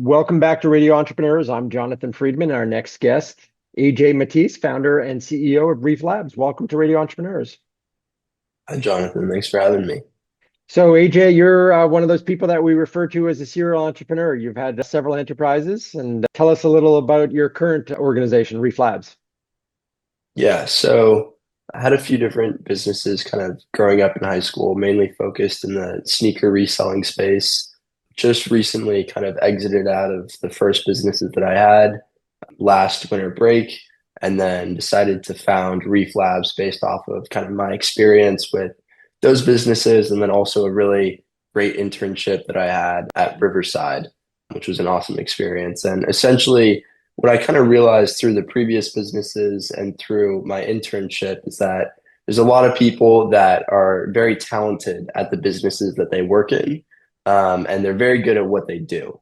Welcome back to Radio Entrepreneurs. I'm Jonathan Freedman. Our next guest, AJ Matise, founder and CEO of Reef Labs. Welcome to Radio Entrepreneurs. Hi, Jonathan. Thanks for having me. So, AJ, you're one of those people that we refer to as a serial entrepreneur. You've had several enterprises, and tell us a little about your current organization, Reef Labs. Yeah, so I had a few different businesses kind of growing up in high school, mainly focused in the sneaker reselling space. Just recently kind of exited out of the first businesses that I had last winter break, and then decided to found Reef Labs based off of kind of my experience with those businesses, and then also a really great internship that I had at Riverside, which was an awesome experience. And essentially, what I kind of realized through the previous businesses and through my internship is that there's a lot of people that are very talented at the businesses that they work in, and they're very good at what they do.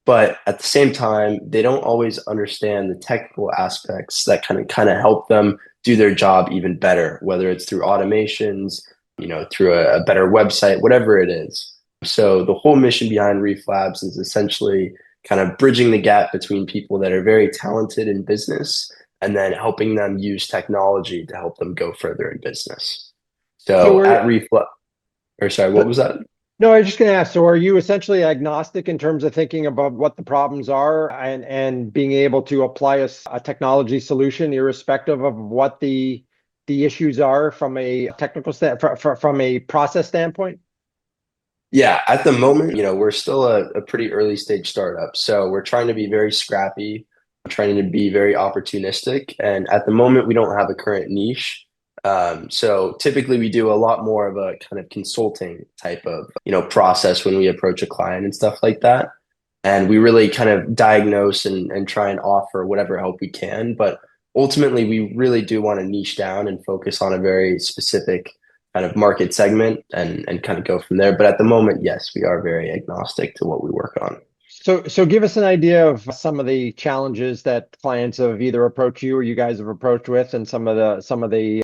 But at the same time, they don't always understand the technical aspects that kind of help them do their job even better, whether it's through automations, through a better website, whatever it is. So the whole mission behind Reef Labs is essentially kind of bridging the gap between people that are very talented in business and then helping them use technology to help them go further in business. So, So at are Reef Lab, or sorry, what was that? no, I was just going to ask. So, are you essentially agnostic in terms of thinking about what the problems are and being able to apply a technology solution, irrespective of what the issues are from a technical from a process standpoint? Yeah, at the moment, we're still a pretty early stage startup. So we're trying to be very scrappy, trying to be very opportunistic. And at the moment, we don't have a current niche. So typically we do a lot more of a kind of consulting type of, process when we approach a client and stuff like that. And we really kind of diagnose and try and offer whatever help we can. But ultimately, we really do want to niche down and focus on a very specific kind of market segment and kind of go from there. But at the moment, yes, we are very agnostic to what we work on. So give us an idea of some of the challenges that clients have either approached you or you guys have approached with, and some of the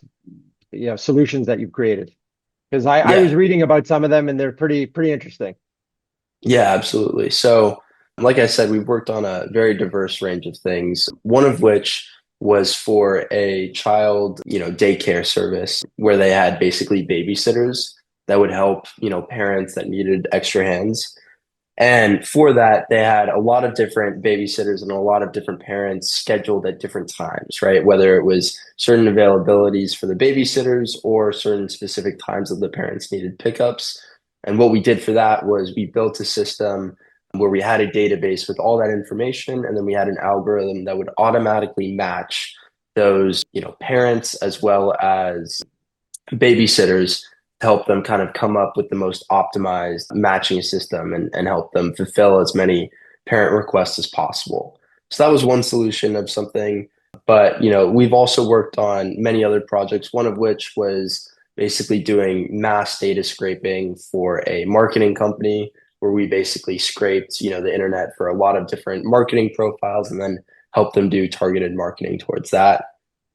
solutions that you've created. Because I was Yeah, reading about some of them and they're pretty interesting. yeah, absolutely. So, like I said, we've worked on a very diverse range of things, one of which was for a child, daycare service where they had basically babysitters that would help, parents that needed extra hands. And for that, they had a lot of different babysitters and a lot of different parents scheduled at different times, right? Whether it was certain availabilities for the babysitters or certain specific times that the parents needed pickups. And what we did for that was we built a system where we had a database with all that information, and then we had an algorithm that would automatically match those, parents as well as babysitters, help them kind of come up with the most optimized matching system and help them fulfill as many parent requests as possible. So that was one solution of something. But, we've also worked on many other projects, one of which was basically doing mass data scraping for a marketing company where we basically scraped, the internet for a lot of different marketing profiles and then helped them do targeted marketing towards that.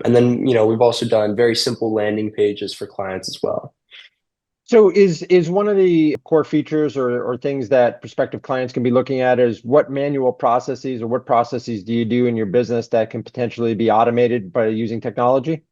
And then, we've also done very simple landing pages for clients as well. So is one of the core features or things that prospective clients can be looking at is what manual processes or what processes do you do in your business that can potentially be automated by using technology?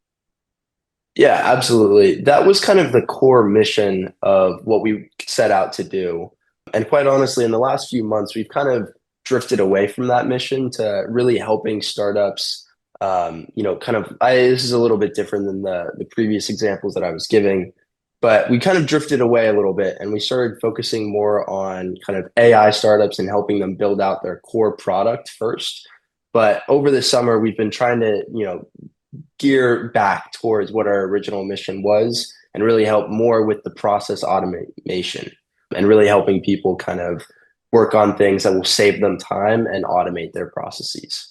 Yeah, absolutely. That was kind of the core mission of what we set out to do. And quite honestly, in the last few months, we've kind of drifted away from that mission to really helping startups. This is a little bit different than the previous examples that I was giving, but we kind of drifted away a little bit and we started focusing more on kind of AI startups and helping them build out their core product first. But over the summer, we've been trying to, gear back towards what our original mission was and really help more with the process automation and really helping people kind of work on things that will save them time and automate their processes.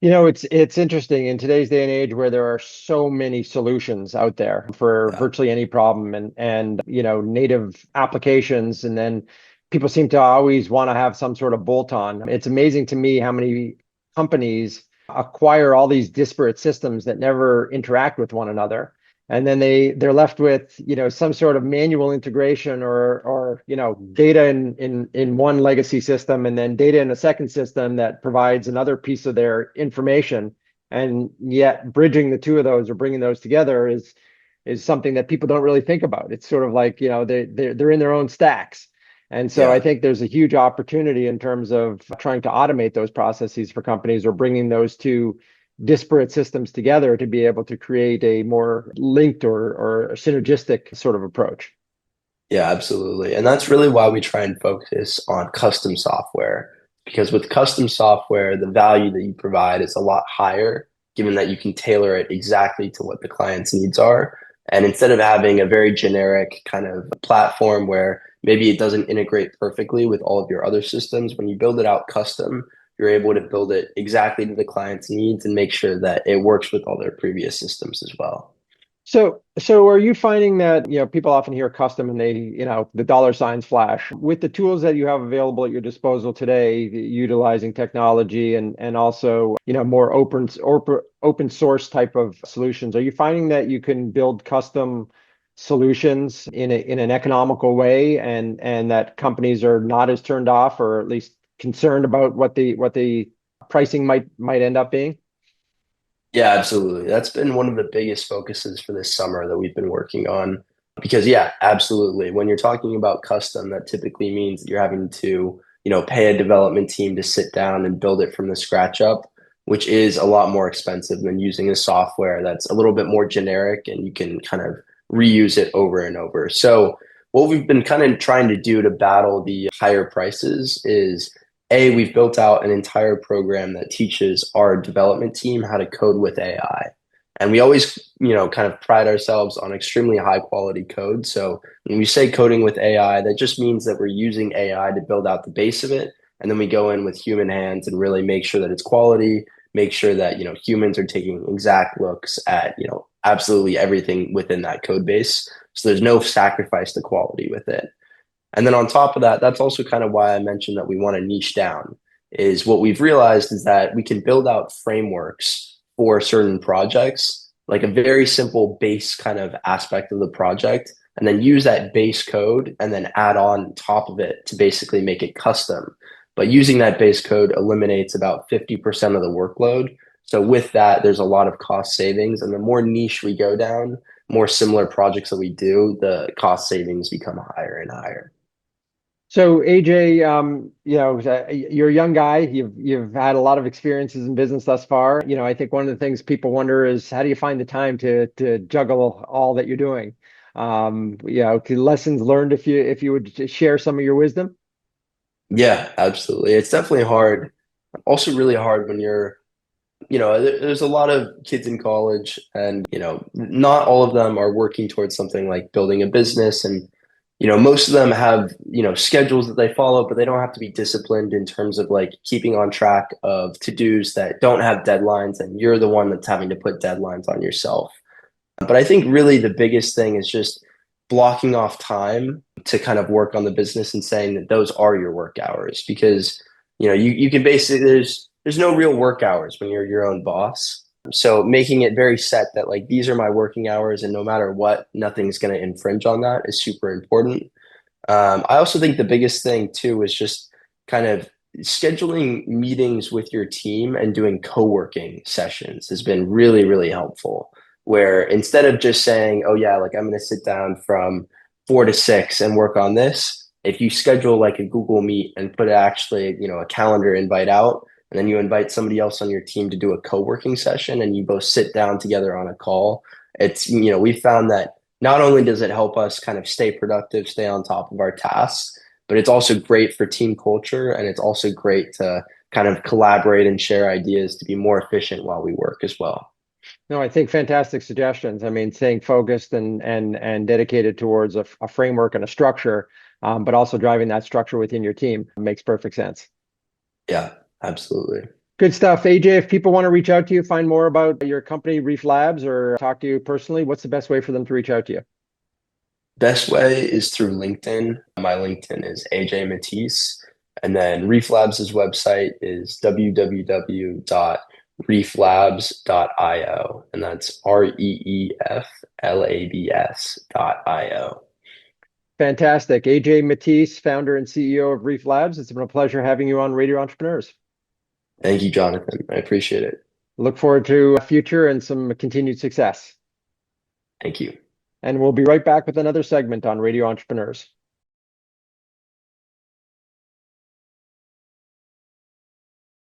It's interesting in today's day and age where there are so many solutions out there for Yeah. virtually any problem and native applications, and then people seem to always want to have some sort of bolt on. It's amazing to me how many companies acquire all these disparate systems that never interact with one another. and then they're left with, some sort of manual integration or data in one legacy system and then data in a second system that provides another piece of their information. And yet bridging the two of those or bringing those together is something that people don't really think about. It's sort of like, they're in their own stacks. And so I Yeah. think there's a huge opportunity in terms of trying to automate those processes for companies or bringing those two disparate systems together to be able to create a more linked or a synergistic sort of approach. Yeah, absolutely. And that's really why we try and focus on custom software. Because with custom software, the value that you provide is a lot higher, given that you can tailor it exactly to what the client's needs are. And instead of having a very generic kind of platform where maybe it doesn't integrate perfectly with all of your other systems, when you build it out custom, you're able to build it exactly to the client's needs and make sure that it works with all their previous systems as well. So are you finding that, people often hear custom and they, the dollar signs flash with the tools that you have available at your disposal today, utilizing technology and also, more open source type of solutions. Are you finding that you can build custom solutions in an economical way and that companies are not as turned off or at least concerned about what the pricing might end up being? Yeah, absolutely. That's been one of the biggest focuses for this summer that we've been working on. Because yeah, absolutely. When you're talking about custom, that typically means that you're having to, pay a development team to sit down and build it from the scratch up, which is a lot more expensive than using a software that's a little bit more generic and you can kind of reuse it over and over. So what we've been kind of trying to do to battle the higher prices is we've built out an entire program that teaches our development team how to code with AI. And we always, kind of pride ourselves on extremely high quality code. So when we say coding with AI, that just means that we're using AI to build out the base of it. And then we go in with human hands and really make sure that it's quality, make sure that, humans are taking exact looks at, absolutely everything within that code base. So there's no sacrifice to quality with it. And then on top of that, that's also kind of why I mentioned that we want to niche down, is what we've realized is that we can build out frameworks for certain projects, like a very simple base kind of aspect of the project, and then use that base code and then add on top of it to basically make it custom. But using that base code eliminates about 50% of the workload. So with that, there's a lot of cost savings. And the more niche we go down, more similar projects that we do, the cost savings become higher and higher. So AJ, you're a young guy. You've had a lot of experiences in business thus far. I think one of the things people wonder is how do you find the time to juggle all that you're doing? Lessons learned if you would share some of your wisdom. Yeah, absolutely. It's definitely hard. Also really hard when you're, there's a lot of kids in college and, not all of them are working towards something like building a business. And, most of them have, schedules that they follow, but they don't have to be disciplined in terms of like keeping on track of to-dos that don't have deadlines. And you're the one that's having to put deadlines on yourself. But I think really the biggest thing is just blocking off time to kind of work on the business and saying that those are your work hours because you can basically there's no real work hours when you're your own boss. So making it very set that like these are my working hours and no matter what, nothing's going to infringe on that is super important. I also think the biggest thing too is just kind of scheduling meetings with your team and doing co-working sessions has been really, really helpful. Where instead of just saying, oh yeah, like I'm going to sit down from 4 to 6 and work on this, if you schedule like a Google Meet and put actually, a calendar invite out, and then you invite somebody else on your team to do a co-working session and you both sit down together on a call, it's, we found that not only does it help us kind of stay productive, stay on top of our tasks, but it's also great for team culture and it's also great to kind of collaborate and share ideas to be more efficient while we work as well. No, I think fantastic suggestions. I mean, staying focused and dedicated towards a framework and a structure, but also driving that structure within your team makes perfect sense. Yeah, absolutely. Good stuff. AJ, if people want to reach out to you, find more about your company, Reef Labs, or talk to you personally, what's the best way for them to reach out to you? Best way is through LinkedIn. My LinkedIn is AJ Matise. And then Reef Labs' website is www.reeflabs.com. reeflabs.io, and that's reeflabs.io. Fantastic. AJ Matise, founder and CEO of Reef Labs. It's been a pleasure having you on Radio Entrepreneurs. Thank you, Jonathan. I appreciate it. Look forward to a future and some continued success. Thank you. And we'll be right back with another segment on Radio Entrepreneurs.